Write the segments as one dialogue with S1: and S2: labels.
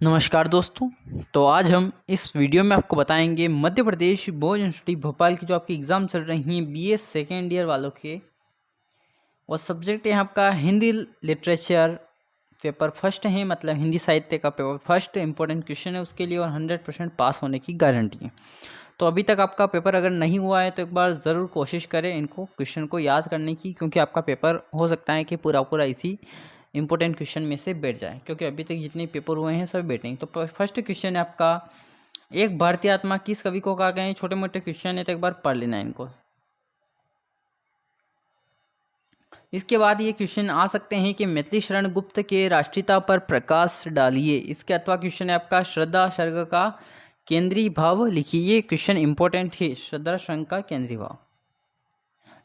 S1: नमस्कार दोस्तों। तो आज हम इस वीडियो में आपको बताएंगे मध्य प्रदेश बोर्ड यूनिवर्सिटी भोपाल की जो आपकी एग्ज़ाम चल रही हैं बीए सेकेंड ईयर वालों के, और सब्जेक्ट है आपका हिंदी लिटरेचर पेपर फर्स्ट है, मतलब हिंदी साहित्य का पेपर फर्स्ट इंपॉर्टेंट क्वेश्चन है उसके लिए, और 100% पास होने की गारंटी है। तो अभी तक आपका पेपर अगर नहीं हुआ है तो एक बार ज़रूर कोशिश करें इनको क्वेश्चन को याद करने की, क्योंकि आपका पेपर हो सकता है कि पूरा पूरा इसी इंपॉर्टेंट क्वेश्चन में से बैठ जाए, क्योंकि अभी तक जितने पेपर हुए हैं सब बैठे हैं। तो फर्स्ट क्वेश्चन है आपका, एक भारतीय आत्मा किस कवि को कहा गया है। छोटे मोटे क्वेश्चन है तो एक बार पढ़ लेना है इनको। इसके बाद ये क्वेश्चन आ सकते हैं कि मैथिली शरण गुप्त के राष्ट्रीयता पर प्रकाश डालिए। इसके अथवा क्वेश्चन है आपका, श्रद्धा सर्ग का केंद्रीय भाव लिखिए। ये क्वेश्चन इंपॉर्टेंट है, श्रद्धा सर्ग का केंद्रीय भाव।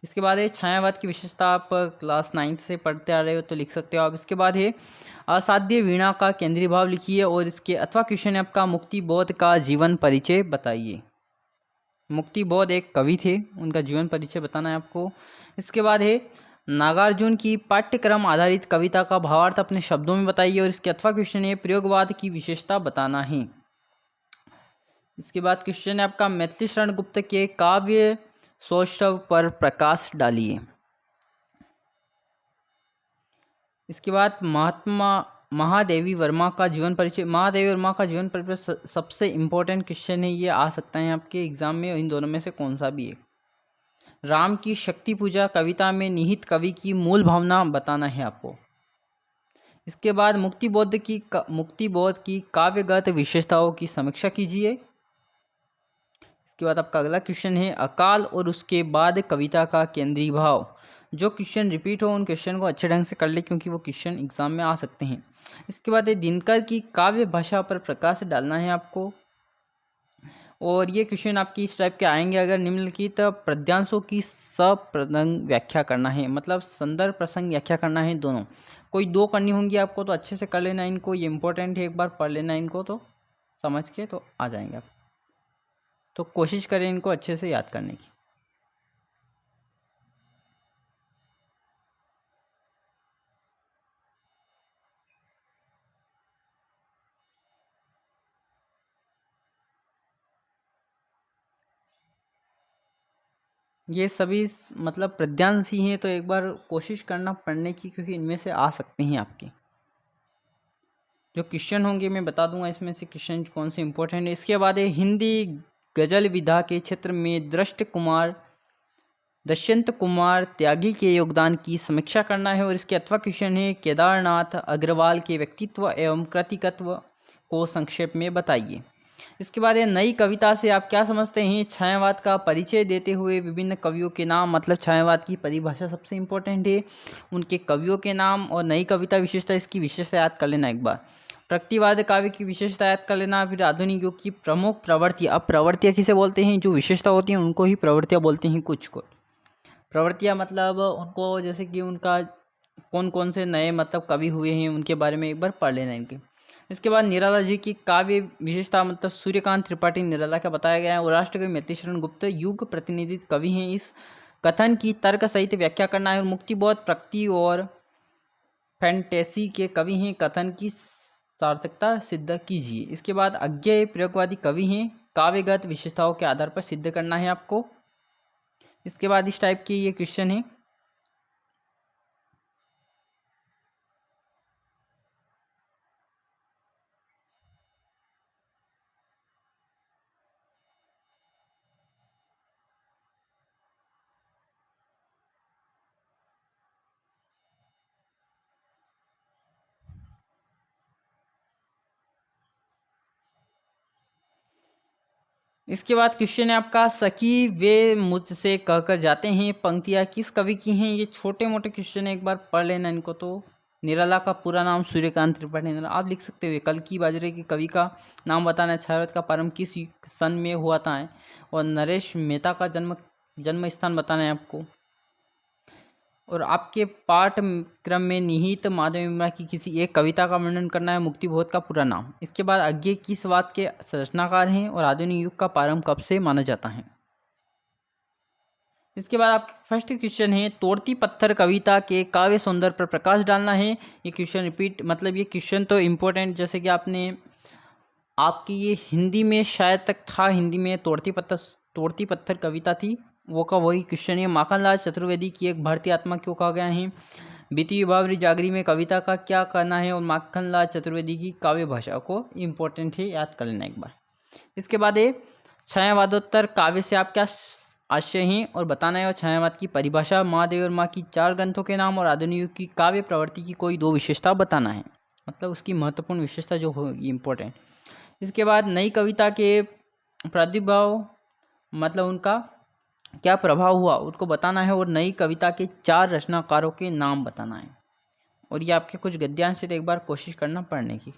S1: इसके बाद है छायावाद की विशेषता, आप क्लास 9 से पढ़ते आ रहे हो तो लिख सकते हो आप। इसके बाद है असाध्य वीणा का केंद्रीय भाव लिखिए, और इसके अथवा क्वेश्चन है आपका, मुक्ति बोध का जीवन परिचय बताइए। मुक्ति बोध एक कवि थे, उनका जीवन परिचय बताना है आपको। इसके बाद है नागार्जुन की पाठ्यक्रम आधारित कविता का भावार्थ अपने शब्दों में बताइए, और इसके अथवा क्वेश्चन है प्रयोगवाद की विशेषता बताना है। इसके बाद क्वेश्चन है आपका, मैथिली शरण गुप्त के काव्य सौष्ठव पर प्रकाश डालिए। इसके बाद महात्मा महादेवी वर्मा का जीवन परिचय। महादेवी वर्मा का जीवन परिचय सबसे इम्पोर्टेंट क्वेश्चन है, ये आ सकता है आपके एग्जाम में, इन दोनों में से कौन सा भी है। राम की शक्ति पूजा कविता में निहित कवि की मूल भावना बताना है आपको। इसके बाद मुक्तिबोध की काव्यगत विशेषताओं की समीक्षा कीजिए। इसके बाद आपका अगला क्वेश्चन है, अकाल और उसके बाद कविता का केंद्रीय भाव। जो क्वेश्चन रिपीट हो उन क्वेश्चन को अच्छे ढंग से कर ले, क्योंकि वो क्वेश्चन एग्जाम में आ सकते हैं। इसके बाद दिनकर की काव्य भाषा पर प्रकाश डालना है आपको, और ये क्वेश्चन आपकी इस टाइप के आएंगे अगर निम्नलिखित पद्यांशों की सप्रसंग व्याख्या करना है, मतलब संदर्भ प्रसंग व्याख्या करना है दोनों। कोई दो करनी होंगी आपको, तो अच्छे से कर लेना इनको, ये इंपॉर्टेंट है, एक बार पढ़ लेना इनको तो समझ के तो आ जाएंगे आप। तो कोशिश करें इनको अच्छे से याद करने की। ये सभी मतलब पद्यांश ही हैं, तो एक बार कोशिश करना पढ़ने की, क्योंकि इनमें से आ सकते हैं आपके जो क्वेश्चन होंगे। मैं बता दूंगा इसमें से क्वेश्चन कौन से इंपॉर्टेंट है। इसके बाद है हिंदी गजल विधा के क्षेत्र में दृष्यंत कुमार त्यागी के योगदान की समीक्षा करना है, और इसके अथवा क्वेश्चन है, केदारनाथ अग्रवाल के व्यक्तित्व एवं कृतित्व को संक्षेप में बताइए। इसके बाद ये नई कविता से आप क्या समझते हैं। छायावाद का परिचय देते हुए विभिन्न कवियों के नाम, मतलब छायावाद की परिभाषा सबसे इंपॉर्टेंट है, उनके कवियों के नाम, और नई कविता विशेषता, इसकी विशेषता याद कर लेना एक बार। प्रकृतिवाद काव्य की विशेषता याद कर लेना। फिर आधुनिक युग की प्रमुख प्रवृत्तियाँ। अब प्रवृत्तियाँ किसे बोलते हैं, जो विशेषता होती हैं उनको ही प्रवृत्तियाँ बोलते हैं। कुछ को प्रवृत्तियाँ मतलब उनको, जैसे कि उनका कौन कौन से नए मतलब कवि हुए हैं उनके बारे में एक बार पढ़ लेना इनके। इसके बाद निराला जी की काव्य विशेषता, मतलब सूर्यकांत त्रिपाठी निराला का बताया गया है, और राष्ट्रकवि मैथिली शरण गुप्त युग प्रतिनिधित्व कवि हैं। इस कथन की तर्क सहित व्याख्या करना है। और मुक्तिबोध प्रकृति और फैंटेसी के कवि हैं, कथन की सार्थकता सिद्ध कीजिए। इसके बाद अज्ञेय प्रयोगवादी कवि हैं, काव्यगत विशेषताओं के आधार पर सिद्ध करना है आपको। इसके बाद इस टाइप के ये क्वेश्चन है। इसके बाद क्वेश्चन है आपका, सखी वे मुझसे कहकर जाते हैं पंक्तियाँ किस कवि की हैं। ये छोटे मोटे क्वेश्चन है, एक बार पढ़ लेना इनको। तो निराला का पूरा नाम सूर्यकांत त्रिपाठी निराला, आप लिख सकते हो। कल की बाजरे के कवि का नाम बताना है। छायावाद का प्रारंभ किस सन में हुआ था है, और नरेश मेहता का जन्म स्थान बताना है आपको। और आपके पाठ्यक्रम में निहित माधवी वर्मा की किसी एक कविता का वर्णन करना है। मुक्तिबोध का पूरा नाम। इसके बाद अज्ञेय किस बात के रचनाकार हैं, और आधुनिक युग का प्रारंभ कब से माना जाता है। इसके बाद आपका फर्स्ट क्वेश्चन है, तोड़ती पत्थर कविता के काव्य सौंदर्य पर प्रकाश डालना है। ये क्वेश्चन रिपीट, मतलब ये क्वेश्चन तो इम्पोर्टेंट, जैसे कि आपने आपकी ये हिंदी में शायद तक था, हिंदी में तोड़ती पत्थर कविता थी, वो का वही क्वेश्चन है। माखनलाल चतुर्वेदी की एक भारतीय आत्मा क्यों कहा गया है? बीती बावरी जागरी में कविता का क्या कहना है? और माखनलाल चतुर्वेदी की काव्य भाषा को इम्पोर्टेंट है, याद कर लेना एक बार। इसके बाद है छायावादोत्तर काव्य से आप क्या आशय हैं और बताना है। और छायावाद की परिभाषा, महादेव वर्मा की 4 ग्रंथों के नाम और आधुनिक युग की काव्य प्रवृत्ति की कोई 2 विशेषता बताना है, मतलब उसकी महत्वपूर्ण विशेषता जो होगी इम्पोर्टेंट। इसके बाद नई कविता के प्रादुर्भाव, मतलब उनका क्या प्रभाव हुआ उसको बताना है। और नई कविता के 4 रचनाकारों के नाम बताना है। और ये आपके कुछ गद्यांश से एक बार कोशिश करना पढ़ने की।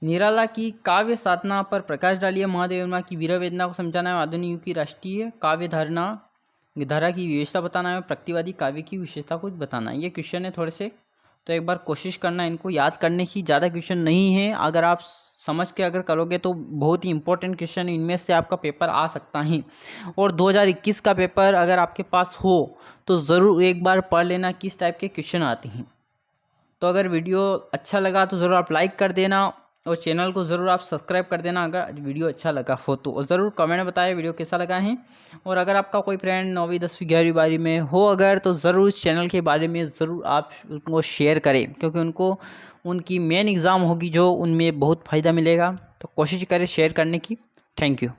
S1: निराला की काव्य साधना पर प्रकाश डालिए। महादेव वर्मा की वीर वेदना को समझाना है। आधुनिक युग की राष्ट्रीय काव्य धारा की विशेषता बताना है। प्रतिवादी काव्य की विशेषता कुछ बताना है। ये क्वेश्चन है थोड़े से, तो एक बार कोशिश करना इनको याद करने की। ज़्यादा क्वेश्चन नहीं है, अगर आप समझ के अगर करोगे तो बहुत ही इंपॉर्टेंट क्वेश्चन इनमें से आपका पेपर आ सकता है। और 2021 का पेपर अगर आपके पास हो तो ज़रूर एक बार पढ़ लेना किस टाइप के क्वेश्चन आते हैं। तो अगर वीडियो अच्छा लगा तो ज़रूर आप लाइक कर देना और चैनल को ज़रूर आप सब्सक्राइब कर देना अगर वीडियो अच्छा लगा हो तो। और ज़रूर कमेंट में बताएं वीडियो कैसा लगा है। और अगर आपका कोई फ्रेंड 9वीं 10वीं 11वीं 12वीं में हो अगर, तो ज़रूर इस चैनल के बारे में ज़रूर आप उनको शेयर करें, क्योंकि उनको उनकी मेन एग्ज़ाम होगी जो उनमें बहुत फ़ायदा मिलेगा। तो कोशिश करें शेयर करने की। Thank you.